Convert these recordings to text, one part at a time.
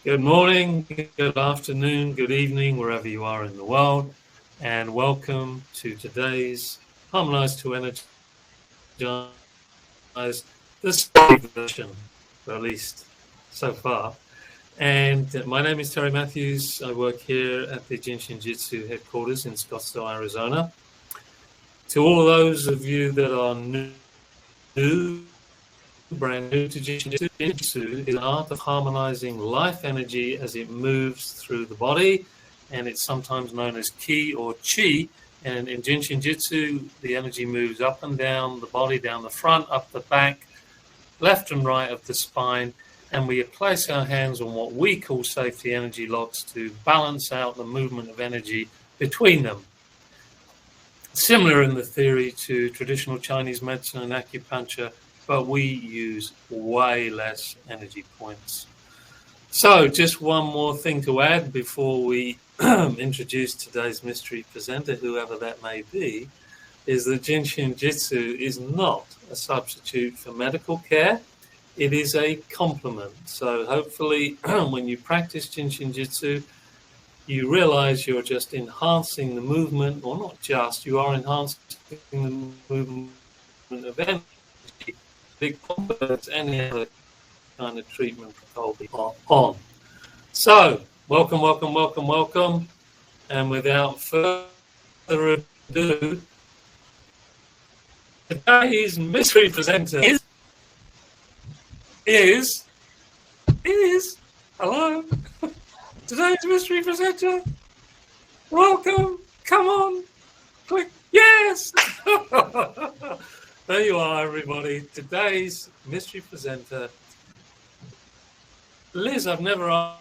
Good morning, good afternoon, good evening, wherever you are in the world, and welcome to today's Harmonize to Energize, the study version released so far. And my name is Terry Matthews. I work here at the Jin Shin Jyutsu headquarters in Scottsdale, Arizona. To all those of you that are brand new to Jin Shin Jyutsu, is an art of harmonizing life energy as it moves through the body, and it's sometimes known as ki or chi. And in Jin Shin Jyutsu, the energy moves up and down the body, down the front, up the back, left and right of the spine, and we place our hands on what we call safety energy locks to balance out the movement of energy between them. Similar in the theory to traditional Chinese medicine and acupuncture, but we use way less energy points. So just one more thing to add before we introduce today's mystery presenter, whoever that may be, is that Jin Shin Jyutsu is not a substitute for medical care. It is a complement. So hopefully when you practice Jin Shin Jyutsu, you realize you're just enhancing the movement, or not just, you are enhancing the movement of energy. It complements any other kind of treatment protocol on. So, welcome. And without further ado, today's mystery presenter is hello. Today's mystery presenter, welcome. Come on, click. Yes. There you are, everybody. Today's mystery presenter, Liz. I've never asked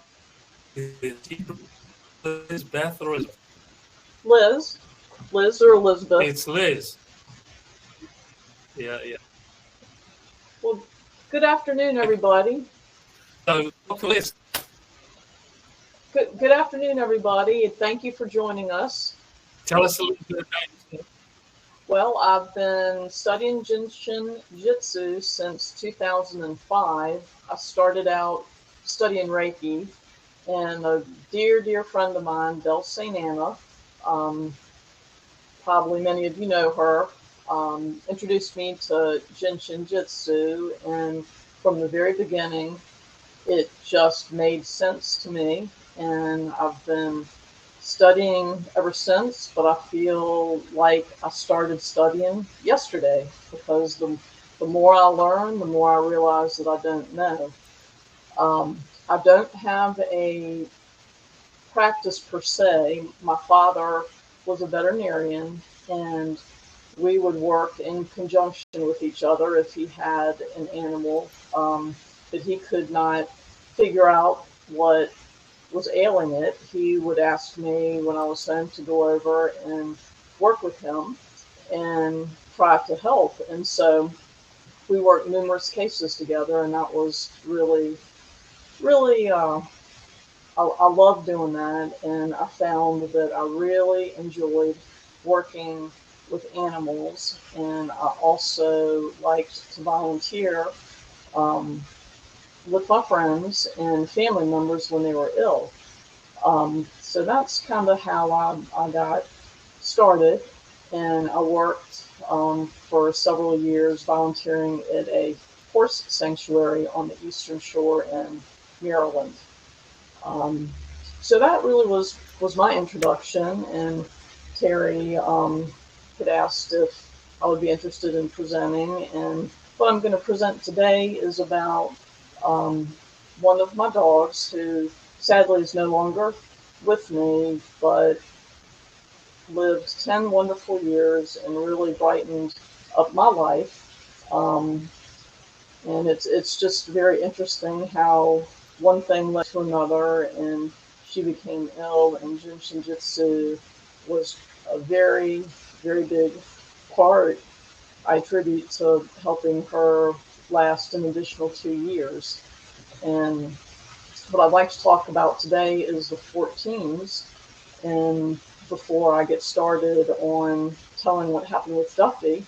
Liz, Beth, or Liz or Elizabeth. It's Liz. Yeah. Well, good afternoon, everybody. So, Liz. Good afternoon, everybody. Thank you for joining us. Tell us a little bit about yourself. Well, I've been studying Jin Shin Jyutsu since 2005. I started out studying Reiki, and a dear friend of mine, Del St. Anna, probably many of you know her, introduced me to Jin Shin Jyutsu, and from the very beginning, it just made sense to me, and I've been studying ever since, but I feel like I started studying yesterday because the more I learn, the more I realize that I don't know. I don't have a practice per se. My father was a veterinarian, and we would work in conjunction with each other if he had an animal that he could not figure out what was ailing it. He would ask me when I was home to go over and work with him and try to help. And so we worked numerous cases together, and that was really, I loved doing that. And I found that I really enjoyed working with animals, and I also liked to volunteer um, with my friends and family members when they were ill. So that's kind of how I got started, and I worked for several years volunteering at a horse sanctuary on the Eastern Shore in Maryland. Um, so that really was my introduction, and Terry had asked if I would be interested in presenting, and what I'm going to present today is about um, one of my dogs who sadly is no longer with me, but lived 10 wonderful years and really brightened up my life. And it's just very interesting how one thing led to another, and she became ill, and Jin Shin Jyutsu was a very big part. I attribute to helping her last an additional 2 years. And what I'd like to talk about today is the 14s. And before I get started on telling what happened with Duffy,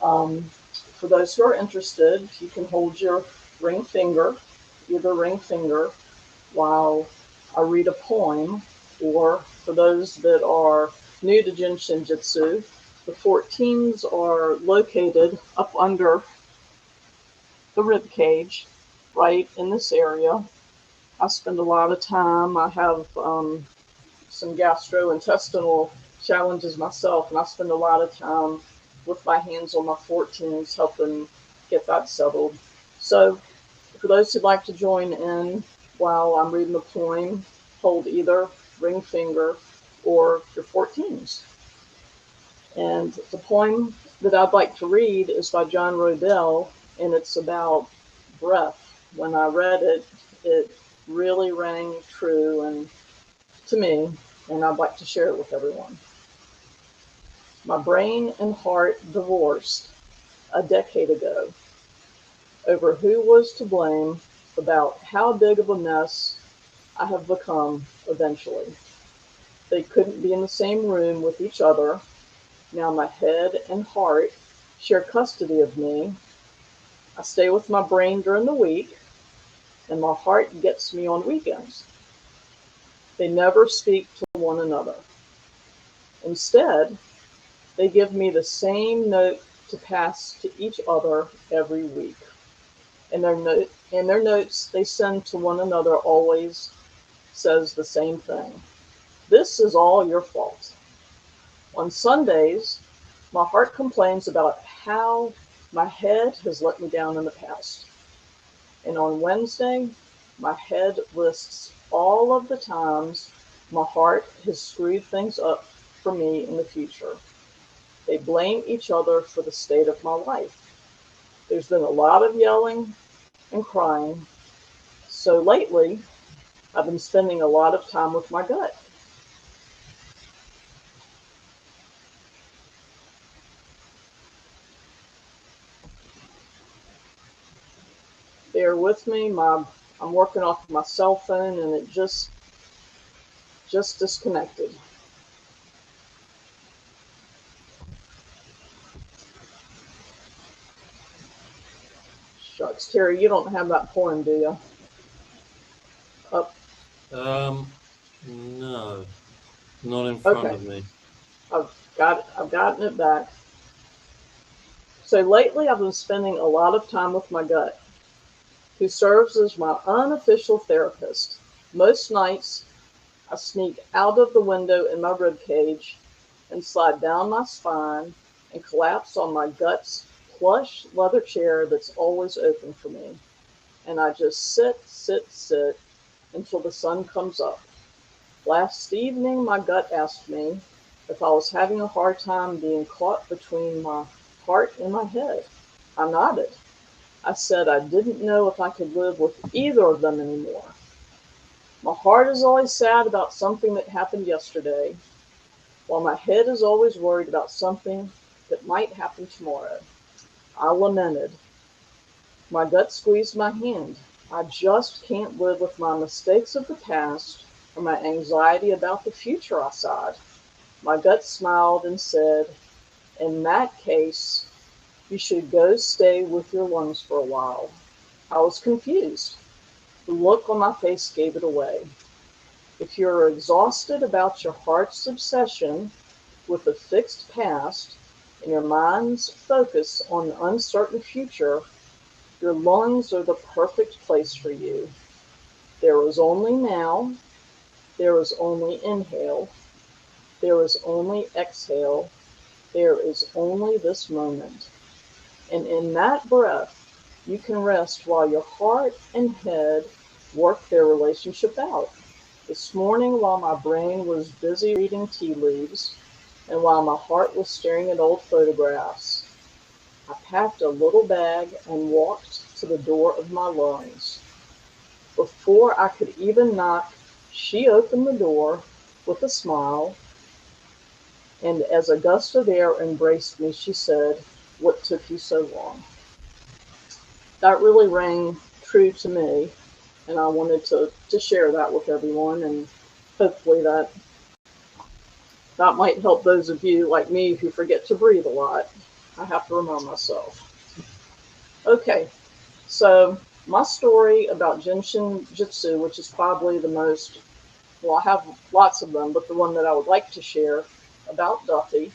um, for those who are interested, you can hold your ring finger, either ring finger, while I read a poem, or for those that are new to Jin Shin Jyutsu, the 14s are located up under the rib cage, right in this area. I spend a lot of time. I have some gastrointestinal challenges myself, and I spend a lot of time with my hands on my 14s helping get that settled. So, for those who'd like to join in while I'm reading the poem, hold either ring finger or your 14s. And the poem that I'd like to read is by John Rodell, and it's about breath. When I read it, it really rang true and to me, and I'd like to share it with everyone. My brain and heart divorced a decade ago over who was to blame, about how big of a mess I have become eventually. They couldn't be in the same room with each other. Now my head and heart share custody of me. I stay with my brain during the week, and my heart gets me on weekends. They never speak to one another. Instead, they give me the same note to pass to each other every week. And their notes they send to one another always says the same thing. This is all your fault. On Sundays, my heart complains about how my head has let me down in the past. And on Wednesday, my head lists all of the times my heart has screwed things up for me in the future. They blame each other for the state of my life. There's been a lot of yelling and crying. So lately, I've been spending a lot of time with my gut. Bear with me. I'm working off my cell phone, and it just disconnected. Shucks, Terry, you don't have that poem, do you? Up. No, not in front of me. I've gotten it back. So lately, I've been spending a lot of time with my gut, who serves as my unofficial therapist. Most nights, I sneak out of the window in my rib cage and slide down my spine and collapse on my gut's plush leather chair that's always open for me. And I just sit until the sun comes up. Last evening, my gut asked me if I was having a hard time being caught between my heart and my head. I nodded. I said I didn't know if I could live with either of them anymore. My heart is always sad about something that happened yesterday, while my head is always worried about something that might happen tomorrow. I lamented. My gut squeezed my hand. I just can't live with my mistakes of the past or my anxiety about the future, I sighed. My gut smiled and said, in that case, you should go stay with your lungs for a while. I was confused. The look on my face gave it away. If you're exhausted about your heart's obsession with a fixed past and your mind's focus on the uncertain future, your lungs are the perfect place for you. There is only now. There is only inhale. There is only exhale. There is only this moment. And in that breath, you can rest while your heart and head work their relationship out. This morning, while my brain was busy reading tea leaves, and while my heart was staring at old photographs, I packed a little bag and walked to the door of my lungs. Before I could even knock, she opened the door with a smile, and as a gust of air embraced me, she said, "What took you so long?" That really rang true to me, and I wanted to share that with everyone, and hopefully that might help those of you like me who forget to breathe a lot. I have to remind myself. Okay, so my story about Jin Shin Jyutsu, which is probably the most, well, I have lots of them, but the one that I would like to share about Duffy.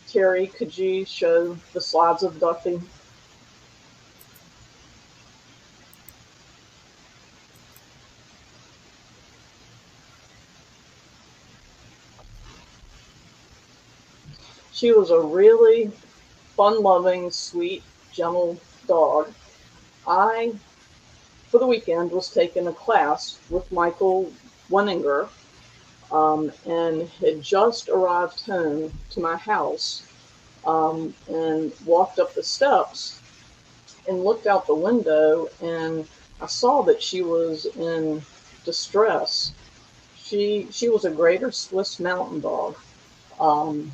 Terry, could you show the slides of Duffy? She was a really fun-loving, sweet, gentle dog. I, for the weekend, was taking a class with Michael Wenninger, and had just arrived home to my house, and walked up the steps and looked out the window, and I saw that she was in distress. She was a Greater Swiss Mountain Dog, um,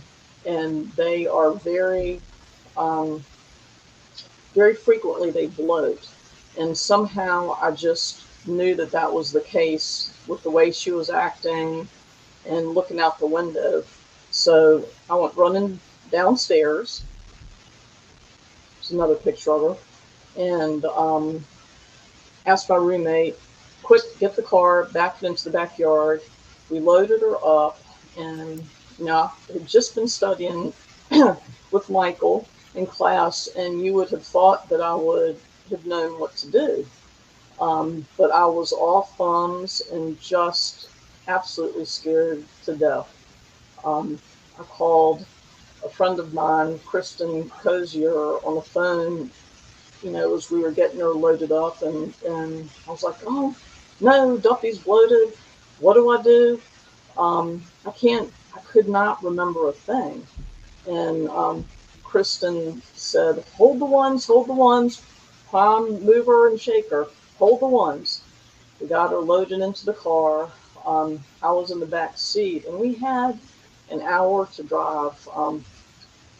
and they are um, very frequently they bloat, and somehow I just knew that that was the case with the way she was acting and looking out the window. So I went running downstairs. There's another picture of her, and asked my roommate, quick, get the car, back into the backyard. We loaded her up, and I had just been studying with Michael in class, and you would have thought that I would have known what to do. But I was all thumbs and just absolutely scared to death. I called a friend of mine, Kristen Cozier, on the phone, as we were getting her loaded up, and I was like, oh, no, Duffy's bloated. What do I do? I could not remember a thing. And Kristen said, hold the ones, prime mover and shaker, hold the ones. We got her loaded into the car. I was in the back seat, and we had an hour to drive.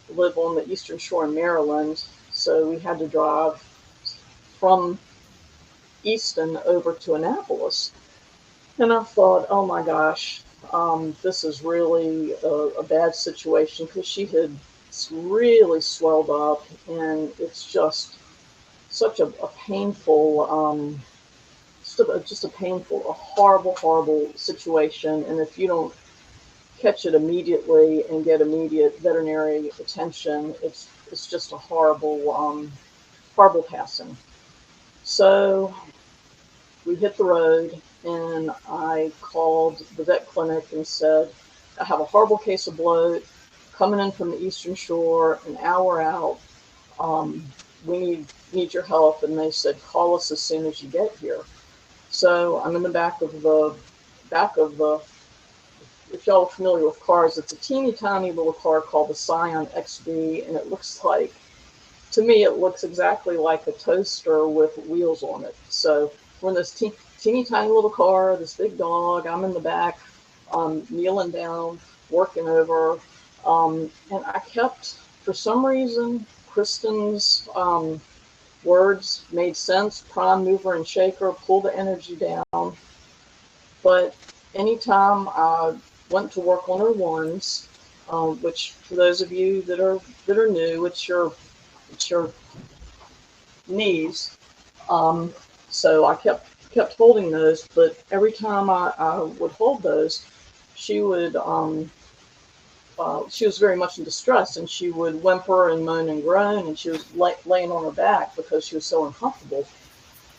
Live on the Eastern Shore in Maryland, so we had to drive from Easton over to Annapolis. And I thought, oh my gosh, this is really a bad situation, because she had really swelled up, and it's just such a painful, just a painful, a horrible, horrible situation. And if you don't catch it immediately and get immediate veterinary attention, it's just a horrible passing. So we hit the road, and I called the vet clinic and said, I have a horrible case of bloat coming in from the Eastern Shore, an hour out. We need your help. And they said, call us as soon as you get here. So I'm in the back of the, if y'all are familiar with cars, it's a teeny tiny little car called the Scion XB, and it looks like, to me, it looks exactly like a toaster with wheels on it. So we're in this teeny tiny little car, this big dog. I'm in the back, kneeling down, working over, and I kept, for some reason, Kristen's words made sense: prime mover and shaker, pull the energy down. But anytime I went to work on her ones, which for those of you that are new, it's your knees. So I kept holding those, but every time I would hold those, she would she was very much in distress, and she would whimper and moan and groan, and she was laying on her back because she was so uncomfortable.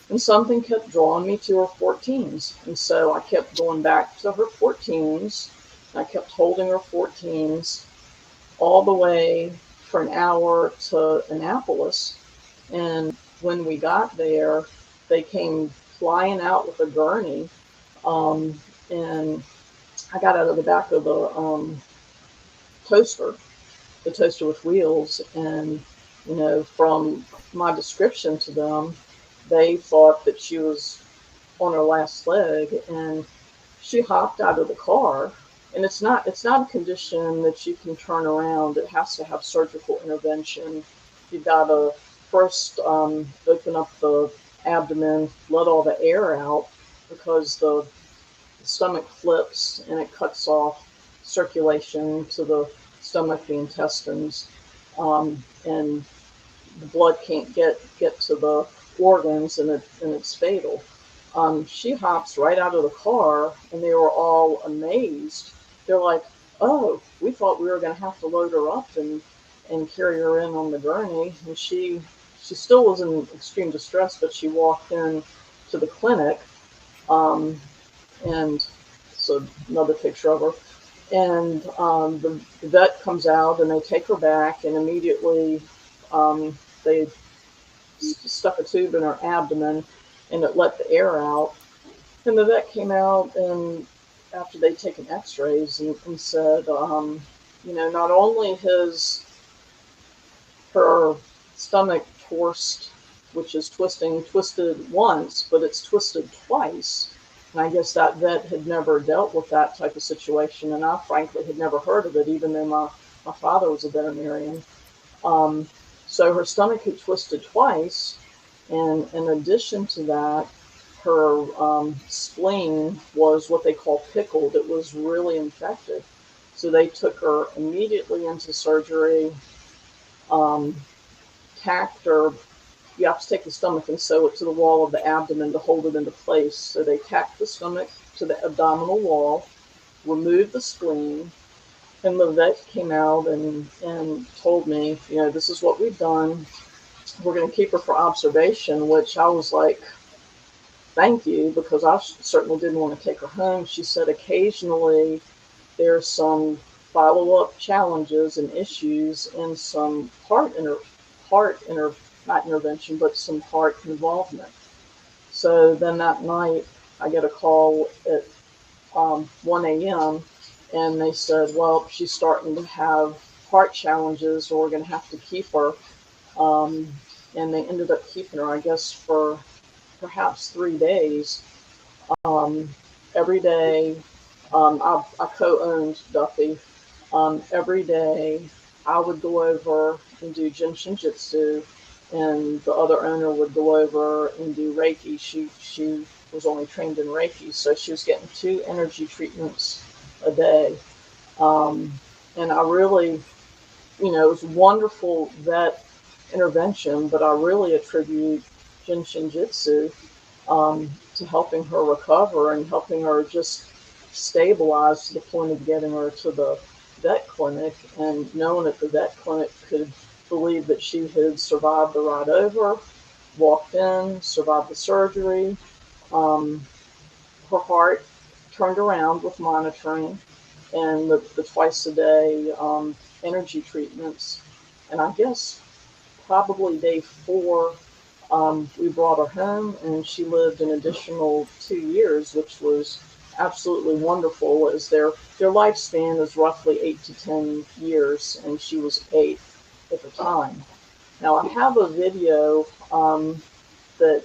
And something kept drawing me to her 14s. And so I kept going back to her 14s. I kept holding her 14s all the way for an hour to Annapolis. And when we got there, they came flying out with a gurney. And I got out of the back of the toaster with wheels. And, from my description to them, they thought that she was on her last leg, and she hopped out of the car. And it's not a condition that you can turn around. It has to have surgical intervention. You've got to first open up the abdomen, let all the air out, because the stomach flips and it cuts off circulation to the stomach, the intestines, and the blood can't get to the organs, and it's fatal. She hops right out of the car, and they were all amazed. They're like, "Oh, we thought we were going to have to load her up and carry her in on the gurney." And she still was in extreme distress, but she walked in to the clinic, and so another picture of her. And the vet comes out, and they take her back, and immediately they stuck a tube in her abdomen, and it let the air out. And the vet came out, and after they'd taken X-rays, and said, not only her stomach torced, which is twisted once, but it's twisted twice. And I guess that vet had never dealt with that type of situation, and I frankly had never heard of it, even though my father was a veterinarian. So her stomach had twisted twice, and in addition to that, her spleen was what they call pickled. It was really infected. So they took her immediately into surgery, tacked her. You have to take the stomach and sew it to the wall of the abdomen to hold it into place. So they tacked the stomach to the abdominal wall, removed the spleen, and the vet came out and told me, this is what we've done. We're going to keep her for observation, which I was like, thank you, because I certainly didn't want to take her home. She said occasionally there's some follow-up challenges and issues and some not intervention, but some heart involvement. So then that night I get a call at 1 a.m. and they said, well, she's starting to have heart challenges, or we're going to have to keep her. And they ended up keeping her, I guess, for perhaps 3 days. Every day, I co-owned Duffy. Every day, I would go over and do Jin Shin Jyutsu, and the other owner would go over and do Reiki. She was only trained in Reiki, so she was getting 2 energy treatments a day. And I really, it was wonderful vet intervention, but I really attribute Jin Shin Jyutsu to helping her recover and helping her just stabilize to the point of getting her to the vet clinic. And no one at the vet clinic could believe that she had survived the ride over, walked in, survived the surgery. Her heart turned around with monitoring, and the twice a day energy treatments. And I guess probably day 4, we brought her home, and she lived an additional 2 years, which was absolutely wonderful, as their lifespan is roughly 8 to 10 years, and she was 8 at the time. Now, I have a video that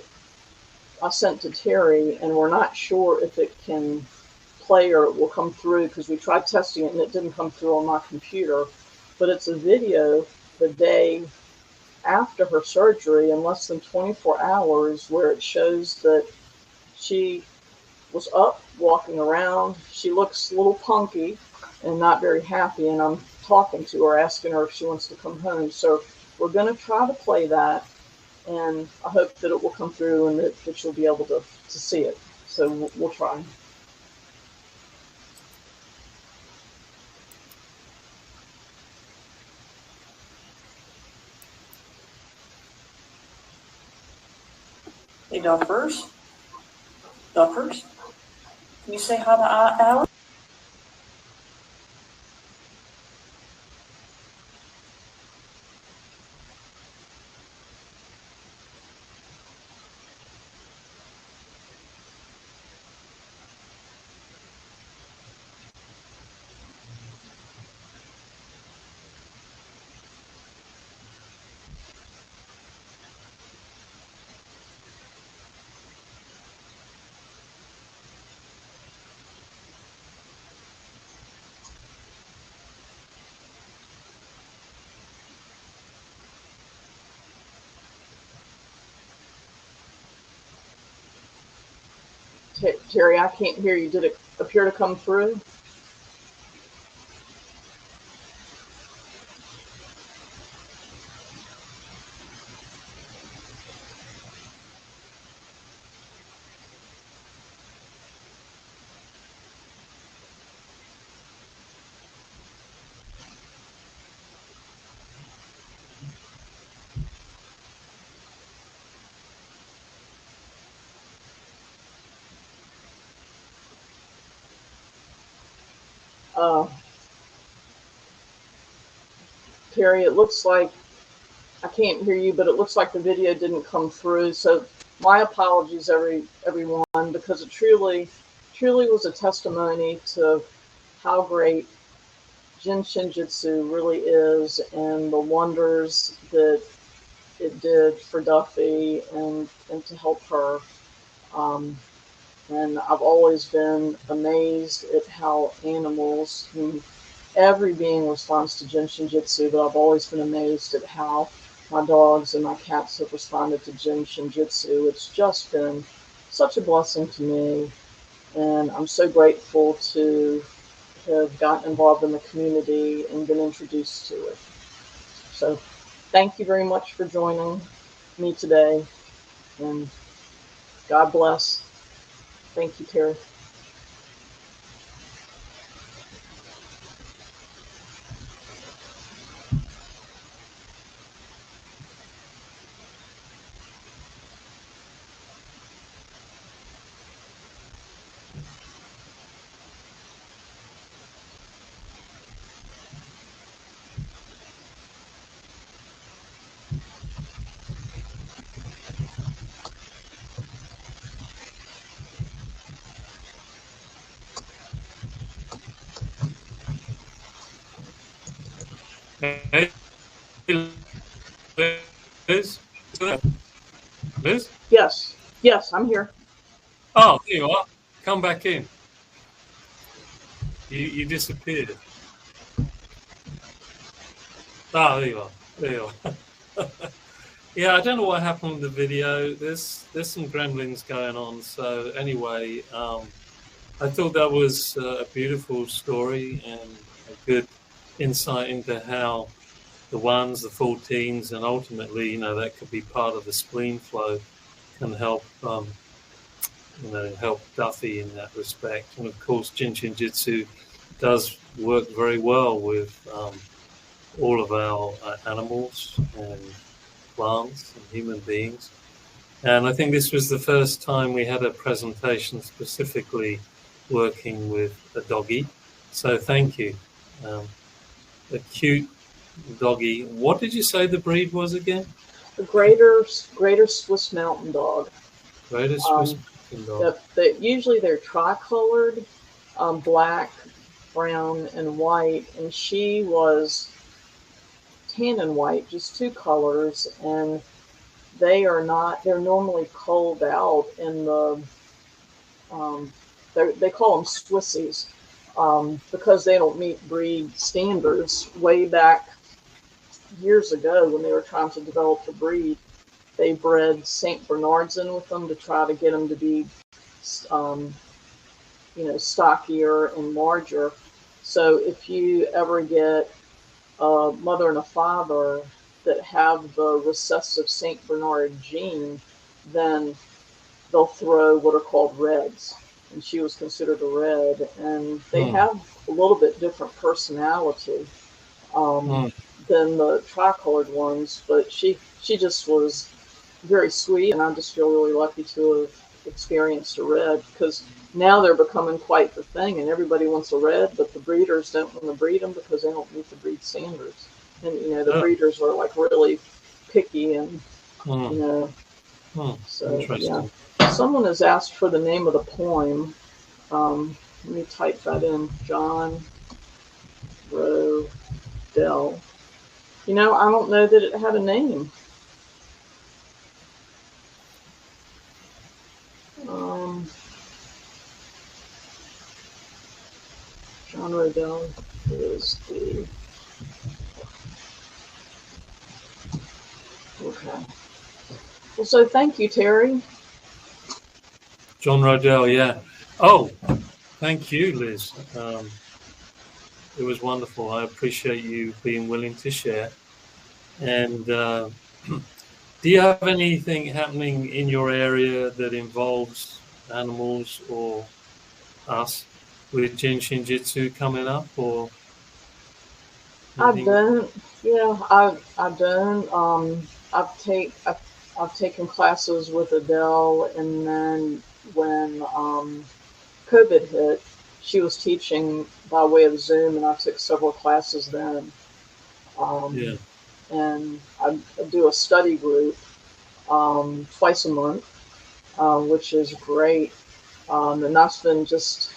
I sent to Terry, and we're not sure if it can play or it will come through, because we tried testing it and it didn't come through on my computer. But it's a video the day after her surgery, in less than 24 hours, where it shows that she was up, walking around. She looks a little punky and not very happy, and I'm talking to her, asking her if she wants to come home. So we're going to try to play that, and I hope that it will come through and that you'll be able to see it. So we'll try. Hey, Duffers. Duffers? Can you say hi to Alice? Terry, I can't hear you. Did it appear to come through? Uh, Terry, it looks like I can't hear you, but it looks like the video didn't come through. So my apologies, everyone, because it truly was a testimony to how great Jin Shin Jyutsu really is, and the wonders that it did for Duffy and to help her. And I've always been amazed at how animals, every being responds to Jin Shin Jyutsu, but I've always been amazed at how my dogs and my cats have responded to Jin Shin Jyutsu. It's just been such a blessing to me, and I'm so grateful to have gotten involved in the community and been introduced to it. So thank you very much for joining me today, and God bless. Thank you, Terry. Hey, Liz? Liz? Yes, I'm here. Oh, there you are. Come back in. You disappeared. Oh, there you are. There you are. Yeah, I don't know what happened with the video. There's some gremlins going on. So anyway, I thought that was a beautiful story and a good insight into how the 1s, the 14s, and ultimately, that could be part of the spleen flow, can help, help Duffy in that respect. And of course, Jin Shin Jyutsu does work very well with all of our animals and plants and human beings. And I think this was the first time we had a presentation specifically working with a doggy. So thank you. A cute doggy. What did you say the breed was again? The greater Swiss Mountain Dog. Greater Swiss Mountain Dog. Usually they're tricolored, black, brown, and white. And she was tan and white, just two colors. And they're normally culled out in the, they call them Swissies, because they don't meet breed standards. Way back years ago, when they were trying to develop the breed, they bred St. Bernards in with them to try to get them to be, stockier and larger. So if you ever get a mother and a father that have the recessive St. Bernard gene, then they'll throw what are called reds. And she was considered a red. And they have a little bit different personality than the tricolored ones. But she just was very sweet. And I just feel really lucky to have experienced a red, because now they're becoming quite the thing. And everybody wants a red, but the breeders don't want to breed them because they don't meet the breed standards. And, the breeders are like really picky and, so, yeah. Someone has asked for the name of the poem. Let me type that in. John Rodell. I don't know that it had a name. John Rodell is the... Okay. Well, so thank you, Terry. John Rodell, yeah. Oh, thank you, Liz. It was wonderful. I appreciate you being willing to share. And do you have anything happening in your area that involves animals or us with Jin Shin Jyutsu coming up, or? I don't. Yeah, I don't. I've taken classes with Adele, and then when COVID hit, she was teaching by way of Zoom, and I took several classes then. Yeah. And I do a study group twice a month, which is great. And that's been just,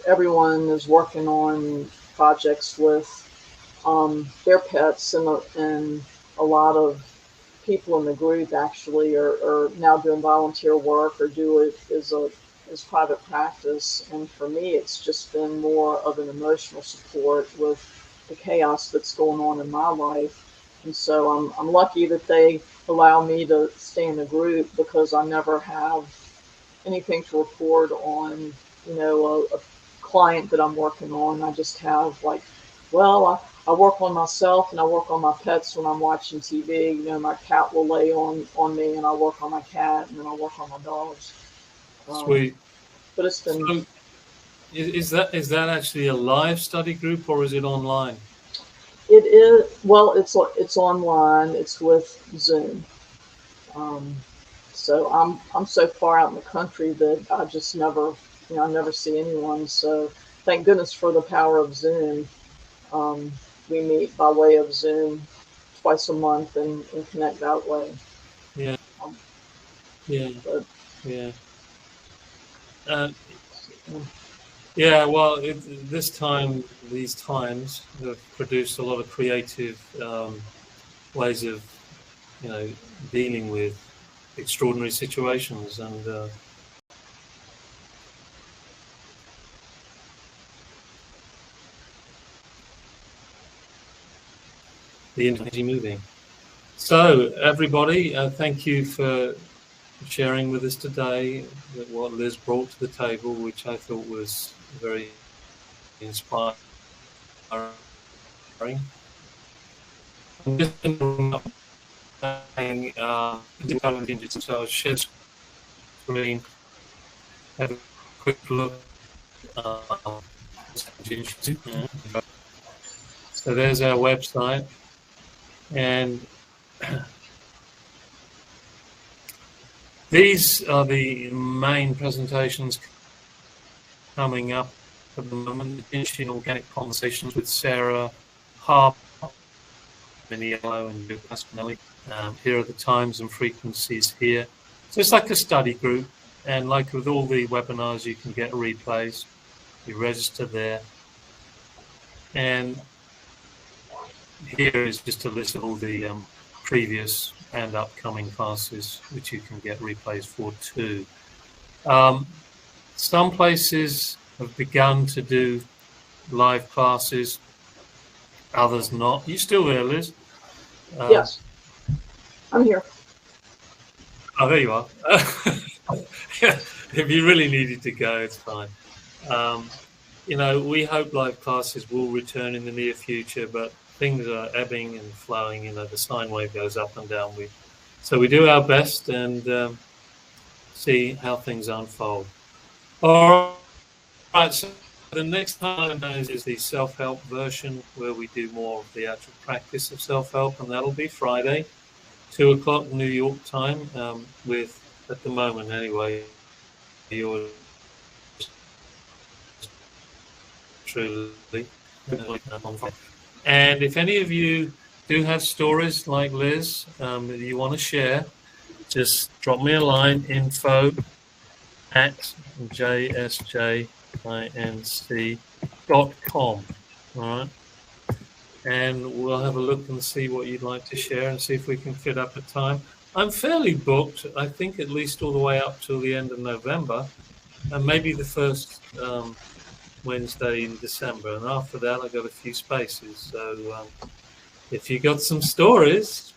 everyone is working on projects with their pets, and a lot of people in the group actually are now doing volunteer work or do it as private practice. And for me, it's just been more of an emotional support with the chaos that's going on in my life. And so I'm lucky that they allow me to stay in the group, because I never have anything to report on, a client that I'm working on. I just have like, well, I work on myself and I work on my pets when I'm watching TV. My cat will lay on me, and I work on my cat, and then I work on my dogs. Sweet. But it's been. So is that actually a live study group, or is it online? It is, well, it's online. It's with Zoom. So I'm so far out in the country that I just never, I never see anyone. So thank goodness for the power of Zoom. We meet by way of Zoom twice a month and connect that way. Yeah. Yeah. But, Yeah. Yeah, well, these times have produced a lot of creative ways of, dealing with extraordinary situations, and the energy moving. So, everybody, thank you for sharing with us today what Liz brought to the table, which I thought was very inspiring. I'm just going to so I'll share screen, have a quick look. So there's our website, and these are the main presentations coming up at the moment. Jin Shin Organic Conversations with Sarah Harp, Miniello, and Joe Pasquinelli. Here are the times and frequencies here. So it's like a study group, and like with all the webinars, you can get replays. You register there, and here is just a list of all the previous and upcoming classes, which you can get replays for too. Some places have begun to do live classes, others not. You still there, Liz? Yes, I'm here. Oh, there you are. If you really needed to go, it's fine. We hope live classes will return in the near future, but things are ebbing and flowing. The sine wave goes up and down. So we do our best and see how things unfold. All right. So the next time is the self-help version, where we do more of the actual practice of self-help, and that'll be Friday, 2:00 New York time. With, at the moment anyway, yours truly. And if any of you do have stories like Liz that you want to share, just drop me a line, info@jsjinc.com. All right. And we'll have a look and see what you'd like to share and see if we can fit up a time. I'm fairly booked, I think, at least all the way up till the end of November, and maybe the first Wednesday in December. And after that, I've got a few spaces. So if you got some stories,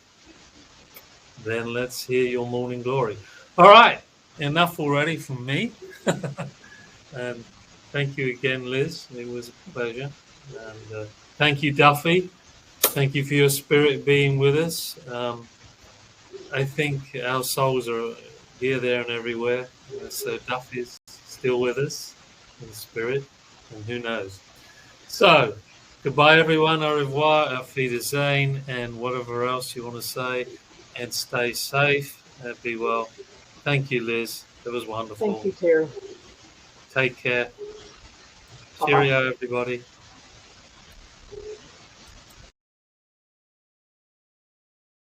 then let's hear your morning glory. All right. Enough already from me. And thank you again, Liz. It was a pleasure. And thank you, Duffy. Thank you for your spirit being with us. I think our souls are here, there, and everywhere. So Duffy's still with us in spirit, and who knows. So, goodbye, everyone. Au revoir, auf Wiedersehen, and whatever else you want to say. And stay safe. Be well. Thank you, Liz. It was wonderful. Thank you, Terry. Take care. Bye-bye. Cheerio, everybody.